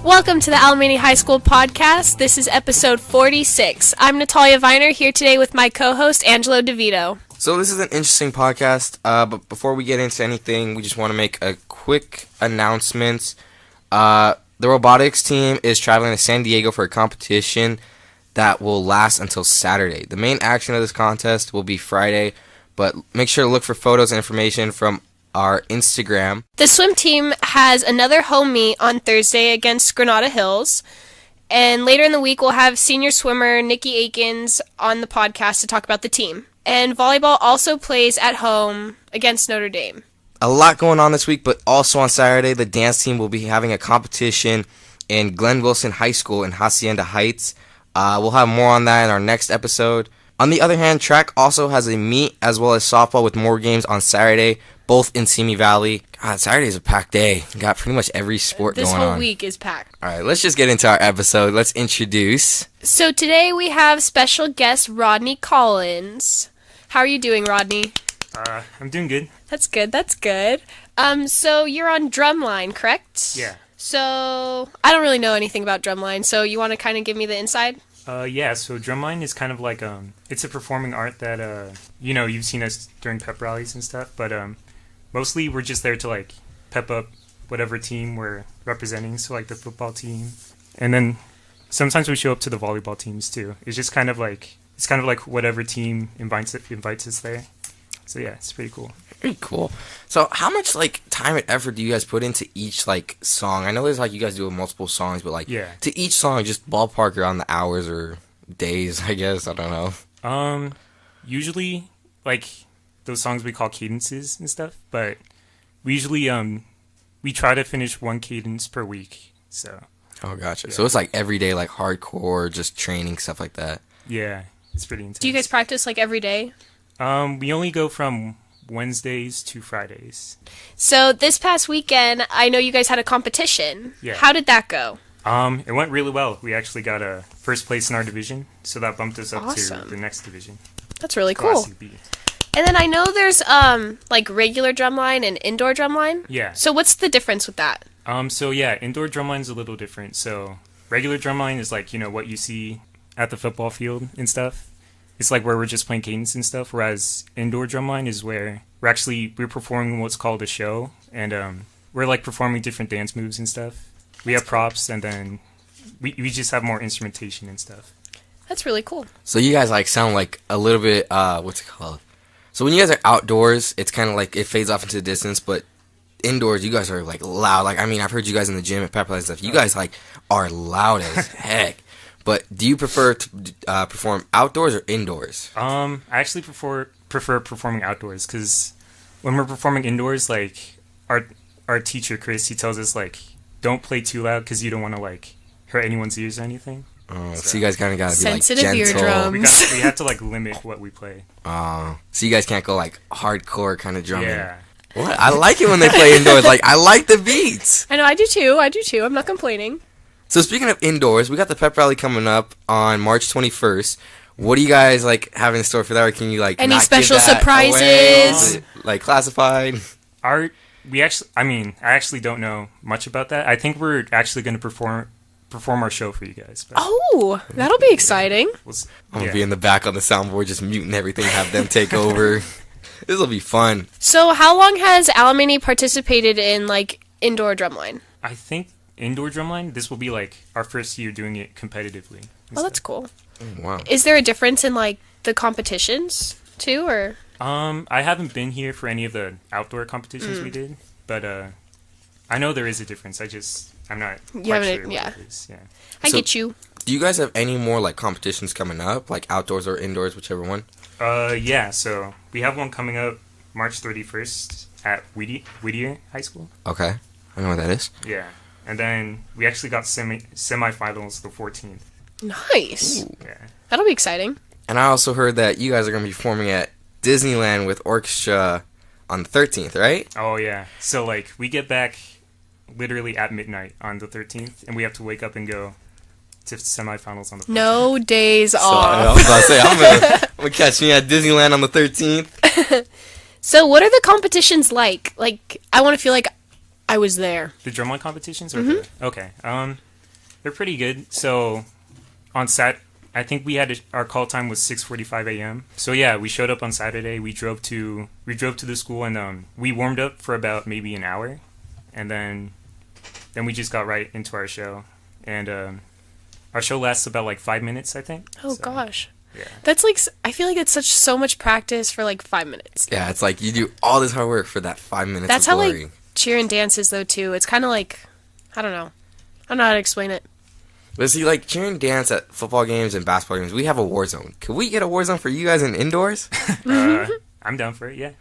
Welcome to the Alamany High School podcast. This is episode 46. I'm Natalia Viner here today with my co-host Angelo DeVito. So this is an interesting podcast, but before we get into anything, we just want to make a quick announcement. The robotics team is traveling to San Diego for a competition that will last until Saturday. The main action of this contest will be Friday, but make sure to look for photos and information from our Instagram. The swim team has another home meet on Thursday against Granada Hills. And later in the week, we'll have senior swimmer Nikki Akins on the podcast to talk about the team. And volleyball also plays at home against Notre Dame. A lot going on this week, but also on Saturday, the dance team will be having a competition in Glenn Wilson High School in Hacienda Heights. We'll have more on that in our next episode. On the other hand, track also has a meet as well as softball with more games on Saturday, both in Simi Valley. God, Saturday's a packed day. Got pretty much every sport going on. This whole week is packed. All right, let's just get into our episode. Let's introduce. So today we have special guest Rodney Collins. How are you doing, Rodney? I'm doing good. That's good. So you're on drumline, correct? Yeah. So I don't really know anything about drumline, so you want to kind of give me the inside? Yeah, so drumline is kind of like, it's a performing art that, you've seen us during pep rallies and stuff, but mostly we're just there to, like, pep up whatever team we're representing, so, like, the football team. And then sometimes we show up to the volleyball teams, too. It's just kind of like, whatever team invites us there. So, yeah, it's pretty cool. Very cool. So how much, like, time and effort do you guys put into each, like, song? I know there's, like, you guys do multiple songs, but, like, to each song, just ballpark around the hours or days, I guess. I don't know. Usually, like, those songs we call cadences and stuff, but we usually, we try to finish one cadence per week, so. Oh, gotcha. Yeah. So it's, like, every day, like, hardcore, just training, stuff like that. Yeah, it's pretty intense. Do you guys practice, like, every day? We only go from Wednesdays to Fridays. So this past weekend, I know you guys had a competition. Yeah. How did that go? It went really well. We actually got a first place in our division, so that bumped us up to the next division. That's really cool. Class B. And then I know there's like regular drumline and indoor drumline. Yeah. So what's the difference with that? Indoor drumline's a little different. So regular drumline is like, what you see at the football field and stuff. It's like where we're just playing cadence and stuff, whereas indoor drumline is where we're performing what's called a show, and we're like performing different dance moves and stuff. We have props, and then we just have more instrumentation and stuff. That's really cool. So you guys like sound like a little bit what's it called? So when you guys are outdoors, it's kind of like it fades off into the distance, but indoors you guys are like loud. Like, I mean, I've heard you guys in the gym at pep rallies and stuff. You guys like are loud as heck. But do you prefer to perform outdoors or indoors? I actually prefer performing outdoors, because when we're performing indoors, like our teacher Chris, he tells us like don't play too loud because you don't want to like hurt anyone's ears or anything. So you guys kind of gotta be sensitive like gentle. eardrums. We have to like limit what we play. So you guys can't go like hardcore kind of drumming. Yeah. What? I like it when they play indoors. Like, I like the beats. I know, I do too. I'm not complaining. So speaking of indoors, we got the pep rally coming up on March 21st. What do you guys like have in store for that? Or can you like any not special give that surprises? away? Is it, like classified? I actually don't know much about that. I think we're actually going to perform our show for you guys. But Oh, that'll be exciting. I'm gonna be in the back on the soundboard, just muting everything, have them take over. This will be fun. So how long has Alamany participated in like indoor drumline? I think indoor drumline, this will be like our first year doing it competitively. Oh, that's cool. Oh, wow. Is there a difference in like the competitions too, or? I haven't been here for any of the outdoor competitions we did, but I know there is a difference. I'm not quite sure what it is. Yeah. I get you. Do you guys have any more like competitions coming up, like outdoors or indoors, whichever one? Yeah. So we have one coming up March 31st at Whittier High School. Okay, I know what that is. Yeah, and then we actually got semifinals the 14th. Nice. Ooh. Yeah. That'll be exciting. And I also heard that you guys are gonna be performing at Disneyland with orchestra on the 13th, right? Oh yeah. So like we get back literally at midnight on the 13th, and we have to wake up and go to semifinals on the 14th. No days off. I was about to say, I'm gonna catch me at Disneyland on the 13th. So what are the competitions like? Like, I want to feel like I was there. The drumline competitions? Or okay. They're pretty good. So on I think our call time was 6:45 a.m. So yeah, we showed up on Saturday. We drove to the school and we warmed up for about maybe an hour, and then we just got right into our show. And our show lasts about like 5 minutes, I think. Oh gosh. Yeah. That's like, I feel like it's so much practice for like 5 minutes. Yeah, it's like you do all this hard work for that 5 minutes. That's of how glory. like cheer and dance is though too. It's kind of like, I don't know how to explain it. But see, like cheering and dance at football games and basketball games, we have a war zone. Could we get a war zone for you guys in indoors? I'm down for it. Yeah.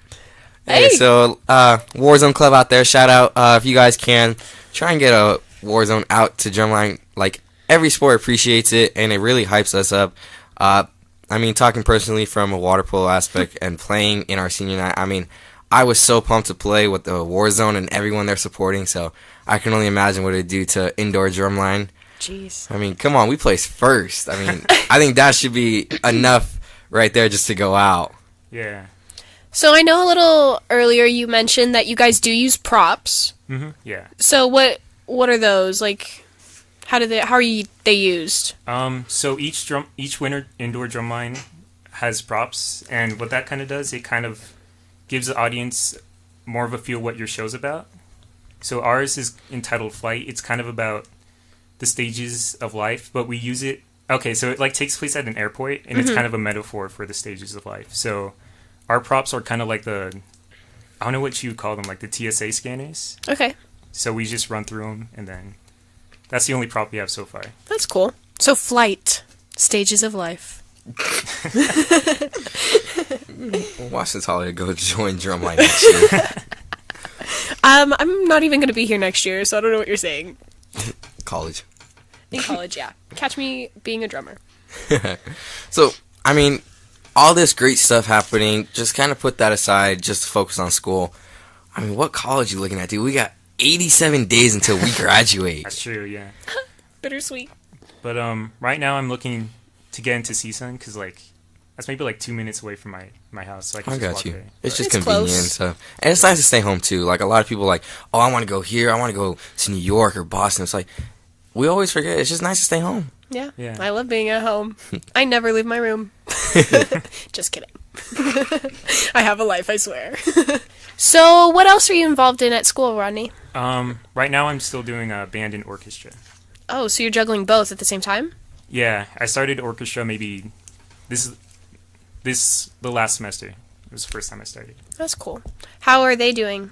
Hey, so Warzone Club out there, shout out if you guys can try and get a Warzone out to drumline. Like every sport appreciates it, and it really hypes us up. I mean, talking personally from a water polo aspect and playing in our senior night, I mean, I was so pumped to play with the Warzone and everyone they're supporting. So I can only imagine what it'd do to indoor drumline. Jeez. I mean, come on, we placed first. I mean, I think that should be enough right there just to go out. Yeah. So I know a little earlier you mentioned that you guys do use props. Mm-hmm. Yeah. So what are those? Like, how are they used? So each winter indoor drumline has props, and what that kind of does, it kind of gives the audience more of a feel what your show's about. So ours is entitled Flight. It's kind of about the stages of life, but we use it. Okay, so it like takes place at an airport, and it's kind of a metaphor for the stages of life. So our props are kind of like I don't know what you would call them, like the TSA scanners. Okay. So we just run through them, and then that's the only prop we have so far. That's cool. So Flight, stages of life. Watch Natalia go join drumline next year. I'm not even going to be here next year, so I don't know what you're saying. College. In college, yeah. Catch me being a drummer. So, I mean, all this great stuff happening, just kind of put that aside, just to focus on school. I mean, what college are you looking at, dude? We got 87 days until we graduate. That's true, yeah. Bittersweet. But right now I'm looking to get into CSUN because like that's maybe like 2 minutes away from my house, so I can I just got walk you. there. It's just It's convenient. close. So, and it's nice to stay home, too. Like, a lot of people are like, oh, I want to go here. I want to go to New York or Boston. It's like, we always forget. It's just nice to stay home. Yeah. Yeah. I love being at home. I never leave my room. Just kidding. I have a life, I swear. So, what else are you involved in at school, Rodney? Right now I'm still doing band and orchestra. Oh, so you're juggling both at the same time? Yeah, I started orchestra maybe the last semester. It was the first time I started. That's cool. How are they doing?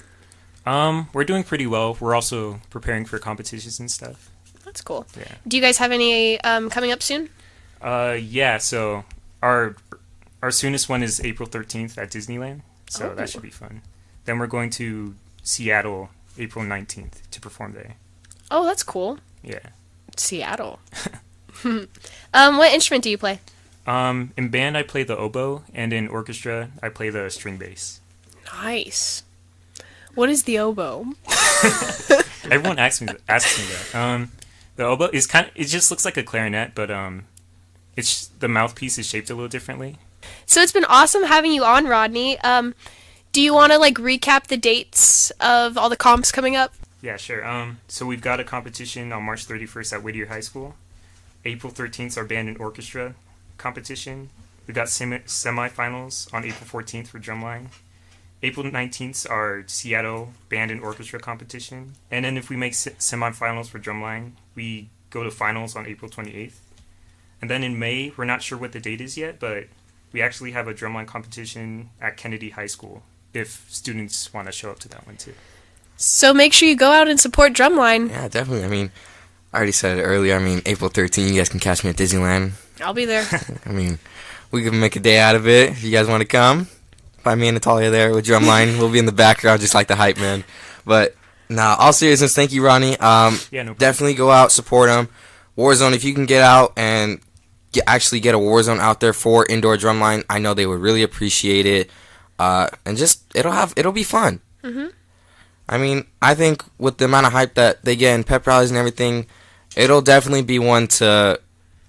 We're doing pretty well. We're also preparing for competitions and stuff. That's cool. Yeah. Do you guys have any coming up soon? Yeah, so our soonest one is April 13th at Disneyland. So that should be fun. Then we're going to Seattle April 19th to perform there. Oh, that's cool. Yeah. Seattle. What instrument do you play? In band I play the oboe, and in orchestra I play the string bass. Nice. What is the oboe? Everyone asks me that. The oboe is it just looks like a clarinet, but it's the mouthpiece is shaped a little differently. So it's been awesome having you on, Rodney. Do you want to recap the dates of all the comps coming up? Yeah, sure. So we've got a competition on March 31st at Whittier High School. April 13th is our band and orchestra competition. We've got semifinals on April 14th for drumline. April 19th is our Seattle band and orchestra competition. And then if we make semifinals for drumline, we go to finals on April 28th. And then in May, we're not sure what the date is yet, but we actually have a drumline competition at Kennedy High School if students want to show up to that one too. So make sure you go out and support Drumline. Yeah, definitely. I mean, I already said it earlier. I mean, April 13th, you guys can catch me at Disneyland. I'll be there. I mean, we can make a day out of it if you guys want to come. Find me and Natalia there with Drumline. We'll be in the background just like the hype man. But, nah, all seriousness, thank you, Ronnie. Yeah, no problem. Definitely go out, support them. Warzone, if you can get out and actually get a Warzone out there for indoor drumline, I know they would really appreciate it. And just, it'll be fun. Mm-hmm. I mean, I think with the amount of hype that they get in pep rallies and everything, it'll definitely be one to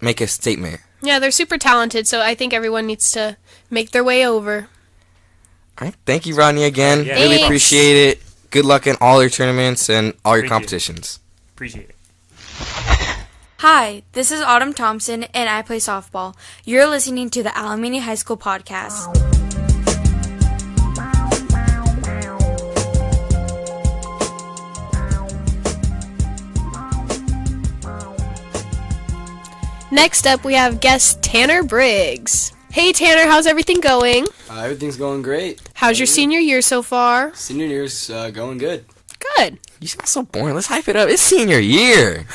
make a statement. Yeah, they're super talented, so I think everyone needs to make their way over. All right. Thank you, Rodney, again. Yeah. Really Thanks. appreciate it. Good luck in all your tournaments and all your Thank you. competitions. Appreciate it. Hi, this is Autumn Thompson, and I play softball. You're listening to the Alameda High School podcast. Next up, we have guest Tanner Briggs. Hey Tanner, how's everything going? Everything's going great. How's your senior year so far? Senior year's going good. Good. You sound so boring. Let's hype it up. It's senior year.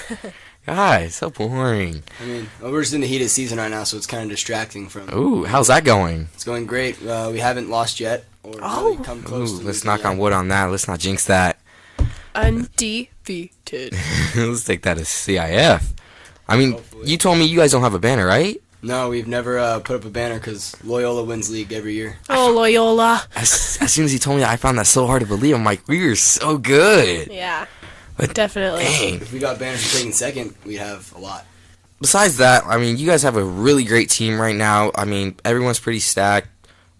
God, it's so boring. I mean, we're just in the heat of season right now, so it's kind of distracting from... Ooh, how's that going? It's going great. We haven't lost yet, or really come close to let's losing knock yet. on wood on that. Let's not jinx that. Undefeated. Let's take that as CIF. I mean, Hopefully. you told me you guys don't have a banner, right? No, we've never put up a banner because Loyola wins league every year. Oh, Loyola. As soon as he told me, I found that so hard to believe. I'm like, we were so good. Yeah, But definitely. dang. If we got banners for taking second, we'd have a lot. Besides that, I mean, you guys have a really great team right now. I mean, everyone's pretty stacked.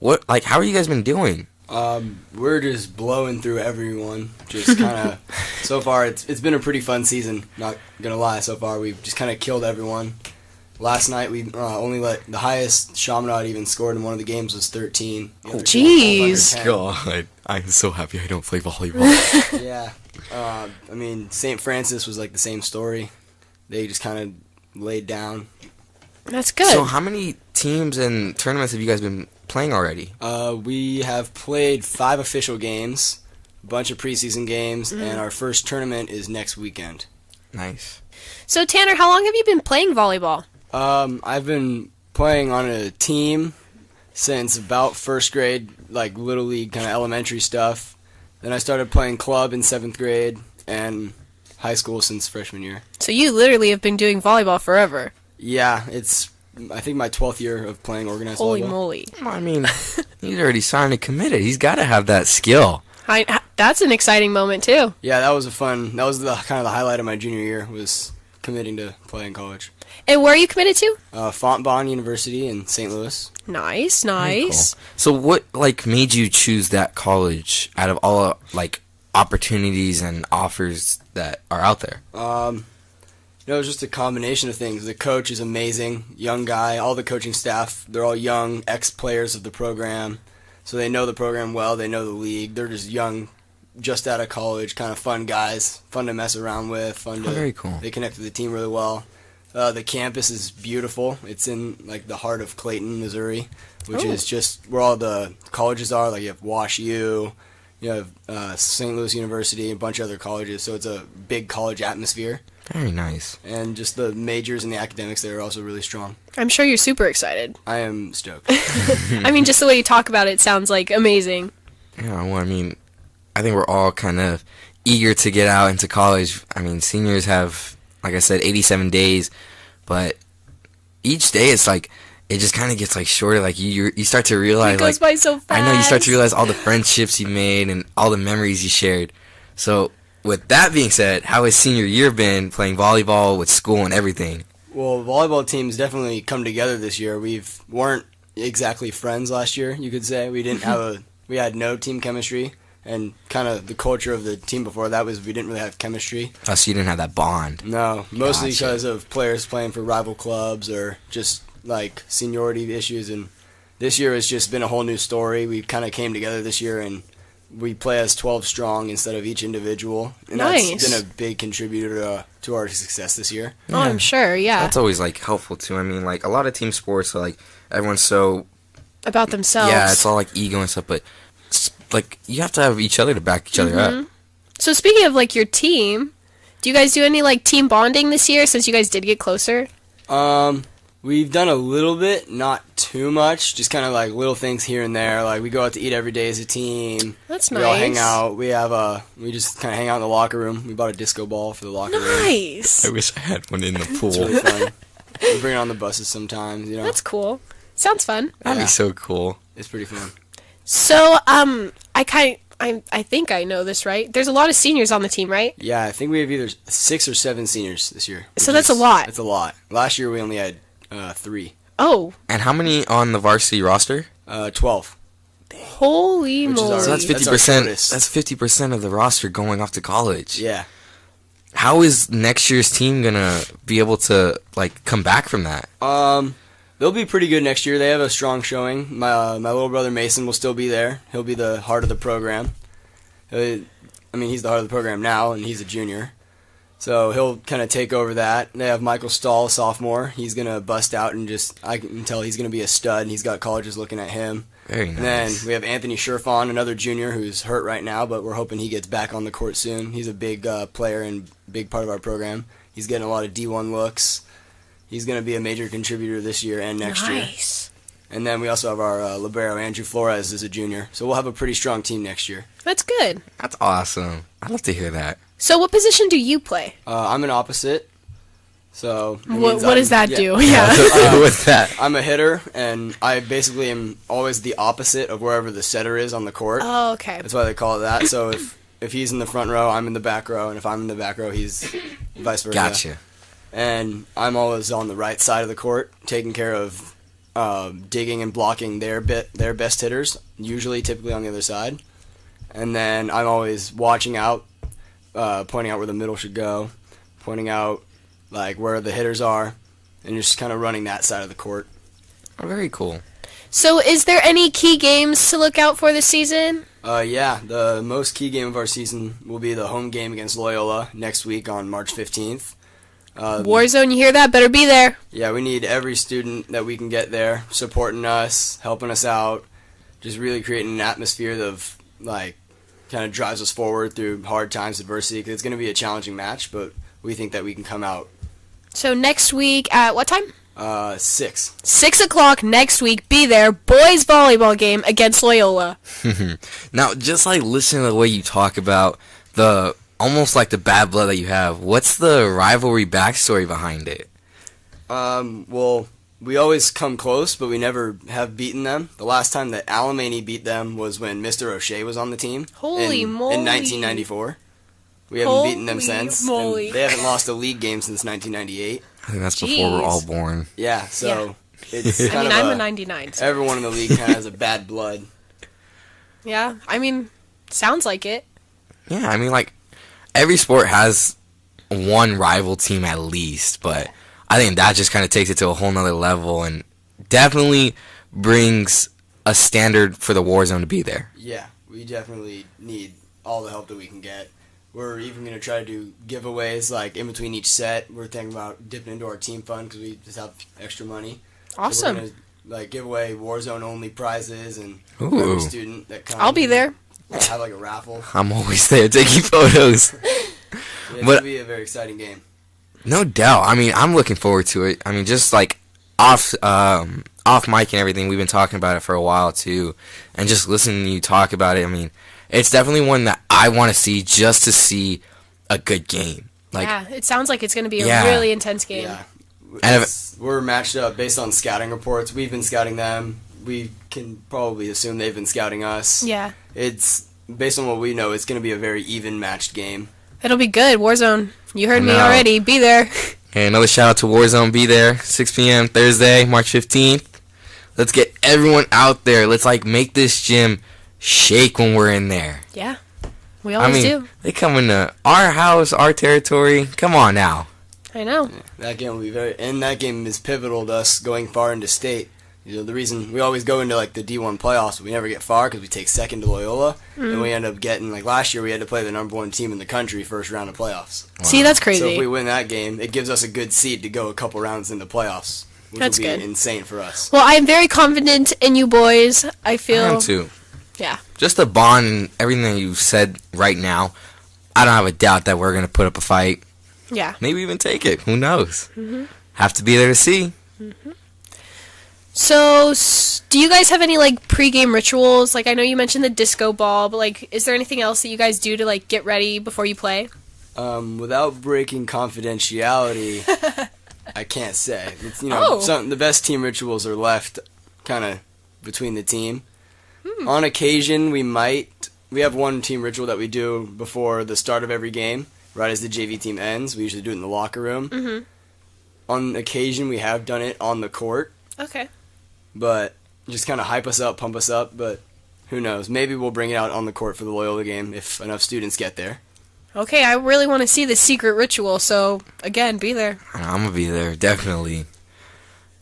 How are you guys been doing? We're just blowing through everyone. Just kind of, so far, it's been a pretty fun season. Not gonna lie, so far we've just kind of killed everyone. Last night we only let the highest Chaminade even scored in one of the games was 13. The other team was Jeez. under 10. God, I'm so happy I don't play volleyball. Yeah. I mean, St. Francis was like the same story. They just kind of laid down. That's good. So how many teams and tournaments have you guys been playing already? We have played 5 official games, a bunch of preseason games, and our first tournament is next weekend. Nice. So Tanner, how long have you been playing volleyball? I've been playing on a team since about first grade, like Little League kind of elementary stuff. Then I started playing club in 7th grade and high school since freshman year. So you literally have been doing volleyball forever. Yeah, it's, I think, my 12th year of playing organized Holy volleyball. moly. I mean, he's already signed and committed. He's got to have that skill. That's an exciting moment too. Yeah, that was the kind of the highlight of my junior year was committing to play in college. And where are you committed to? Fontbonne University in St. Louis. Nice, Very nice. cool. So what made you choose that college out of all opportunities and offers that are out there? It was just a combination of things. The coach is amazing, young guy. All the coaching staff, they're all young ex-players of the program. So they know the program well. They know the league. They're just young, just out of college, kind of fun guys, fun to mess around with. Very cool. They connect with the team really well. The campus is beautiful. It's in the heart of Clayton, Missouri, which is just where all the colleges are. Like you have Wash U, you have St. Louis University, a bunch of other colleges. So it's a big college atmosphere. Very nice. And just the majors and the academics there are also really strong. I'm sure you're super excited. I am stoked. I mean, just the way you talk about it sounds like amazing. Yeah, well, I mean, I think we're all kind of eager to get out into college. I mean, seniors have, like I said, 87 days, but each day it's like, it just kind of gets shorter. Like you start to realize, It goes by so fast. I know, you start to realize all the friendships you made and all the memories you shared. So with that being said, how has senior year been playing volleyball with school and everything? Well, volleyball teams definitely come together this year. We weren't exactly friends last year, you could say. We didn't have we had no team chemistry, and kind of the culture of the team before that was we didn't really have chemistry. Oh, so you didn't have that bond. No, mostly Gotcha. because of players playing for rival clubs or just seniority issues. And this year has just been a whole new story. We kind of came together this year, and we play as 12 strong instead of each individual. And Nice. that's been a big contributor to our success this year. Oh, I'm sure, yeah. That's always helpful too. I mean, a lot of team sports are everyone's so About themselves. yeah, it's all ego and stuff, but you have to have each other to back each other up. So speaking of your team, do you guys do any team bonding this year since you guys did get closer? We've done a little bit, not too much, just kind of little things here and there. We go out to eat every day as a team. That's We all hang nice. out. We just kind of hang out in the locker room. We bought a disco ball for the locker room. Nice. I wish I had one in the It's pool. really fun. We bring it on the buses sometimes, That's cool. Sounds fun. That'd Yeah. be so cool. It's pretty fun. So, I think I know this, right? There's a lot of seniors on the team, right? Yeah, I think we have either 6 or 7 seniors this year. So which that's a is- lot. It's a lot. Last year we only had 3. Oh, And how many on the varsity roster? 12. holy Which is moly. our- So that's That's 50%. our shortest. That's 50% of the roster going off to college. Yeah. how is next year's team gonna be able to like come back from that? They'll be pretty good next year. They have a strong showing. My little brother Mason will still be there. He'll be the heart of the program. He's the heart of the program now, and he's a junior. So he'll kind of take over that. They have Michael Stahl, sophomore. He's going to bust out and I can tell he's going to be a stud, and he's got colleges looking at him. Very nice. And then we have Anthony Scherfon, another junior who's hurt right now, but we're hoping he gets back on the court soon. He's a big player and big part of our program. He's getting a lot of D1 looks. He's going to be a major contributor this year and next year. Nice. And then we also have our libero, Andrew Flores, as a junior. So we'll have a pretty strong team next year. That's good. That's awesome. I'd love to hear that. So what position do you play? I'm an opposite. So what does that do? What's that? I'm a hitter, and I basically am always the opposite of wherever the setter is on the court. Oh, okay. That's why they call it that. So if he's in the front row, I'm in the back row, and if I'm in the back row, he's vice versa. Gotcha. And I'm always on the right side of the court, taking care of digging and blocking their best hitters, typically on the other side. And then I'm always watching out, pointing out where the middle should go, pointing out like where the hitters are, and just kind of running that side of the court. Oh, very cool. So is there any key games to look out for this season? Yeah, the most key game of our season will be the home game against Loyola next week on March 15th. Warzone, you hear that? Better be there. Yeah, we need every student that we can get there, supporting us, helping us out, just really creating an atmosphere of, like, kind of drives us forward through hard times, adversity, because it's going to be a challenging match, but we think that we can come out. So next week at what time? 6. 6 o'clock next week. Be there. Boys volleyball game against Loyola. Now, just like listening to the way you talk about the almost like the bad blood that you have, what's the rivalry backstory behind it? Well, we always come close, but we never have beaten them. The last time that Alemany beat them was when Mr. O'Shea was on the team. Holy moly. In 1994. We haven't beaten them Holy since. moly. And they haven't lost a league game since 1998. I think that's before we're all born. Yeah, so it's I kind mean, of I'm a 99. So. everyone in the league kind of has a bad blood. Yeah, I mean, sounds like it. Yeah, I mean, like, every sport has one rival team at least, but I think that just kind of takes it to a whole nother level and definitely brings a standard for the Warzone to be there. Yeah, we definitely need all the help that we can get. We're even going to try to do giveaways, like, in between each set. We're thinking about dipping into our team fund because we just have extra money. Awesome. So we're going to, like, give away Warzone-only prizes, and Ooh. for every student that comes. I'll be there. Have, like, a raffle. I'm always there taking photos. It's going to be a very exciting game. No doubt. I mean, I'm looking forward to it. I mean, just like off mic and everything, we've been talking about it for a while too, and just listening to you talk about it. I mean, it's definitely one that I want to see just to see a good game. Like, yeah, it sounds like it's going to be a Yeah. really intense game. Yeah. And We're matched up based on scouting reports. We've been scouting them. We can probably assume they've been scouting us. Yeah. It's based on what we know, it's going to be a very even matched game. It'll be good. Warzone. You heard me No. already. Be there. and another shout out to Warzone. Be there, 6 p.m. Thursday, March 15th. Let's get everyone out there. Let's like make this gym shake when we're in there. Yeah. We always do. They come into our house, our territory. Come on now. I know. That game will be that game is pivotal to us going far into state. You know, the reason we always go into like the D1 playoffs, but we never get far because we take second to Loyola, and we end up getting like last year we had to play the number 1 team in the country first round of playoffs. See, that's crazy. So if we win that game, it gives us a good seed to go a couple rounds into playoffs, which That's will be good. insane for us. Well, I'm very confident in you boys. I feel. I am too. Yeah. Just the bond and everything that you've said right now, I don't have a doubt that we're going to put up a fight. Yeah. Maybe even take it. Who knows? Have to be there to see. So, do you guys have any like pregame rituals? Like, I know you mentioned the disco ball, but like, is there anything else that you guys do to like get ready before you play? Without breaking confidentiality, I can't say. It's, the best team rituals are left kind of between the team. On occasion, we have one team ritual that we do before the start of every game, right as the JV team ends. We usually do it in the locker room. On occasion, we have done it on the court. Okay. But just kind of hype us up, pump us up, but who knows? Maybe we'll bring it out on the court for the Loyola game if enough students get there. Okay, I really want to see the secret ritual, so, again, be there. I'm going to be there, definitely.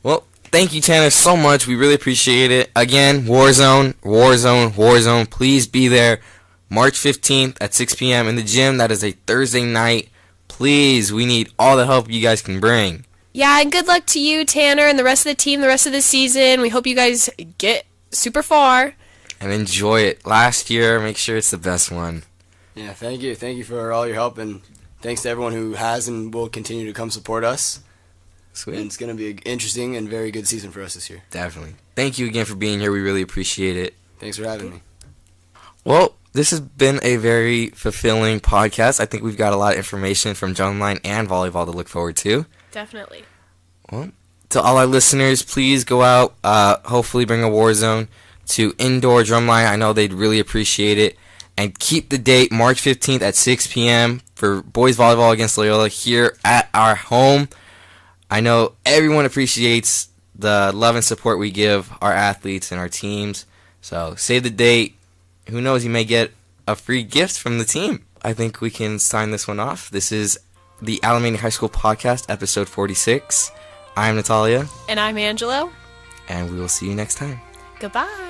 Well, thank you, Tanner, so much. We really appreciate it. Again, Warzone, Warzone, Warzone. Please be there March 15th at 6 p.m. in the gym. That is a Thursday night. Please, we need all the help you guys can bring. Yeah, and good luck to you, Tanner, and the rest of the team the rest of the season. We hope you guys get super far. And enjoy it. Last year, make sure it's the best one. Yeah, thank you. Thank you for all your help, and thanks to everyone who has and will continue to come support us. Sweet. And it's going to be an interesting and very good season for us this year. Definitely. Thank you again for being here. We really appreciate it. Thanks for having me. Well, this has been a very fulfilling podcast. I think we've got a lot of information from drumline and volleyball to look forward to. Definitely. Well, to all our listeners, please go out, hopefully bring a Warzone to indoor drumline. I know they'd really appreciate it. And keep the date, March 15th at 6 p.m. for boys volleyball against Loyola here at our home. I know everyone appreciates the love and support we give our athletes and our teams. So save the date. Who knows, you may get a free gift from the team. I think we can sign this one off. This is the Alameda High School Podcast, episode 46. I'm Natalia. And I'm Angelo. And we will see you next time. Goodbye.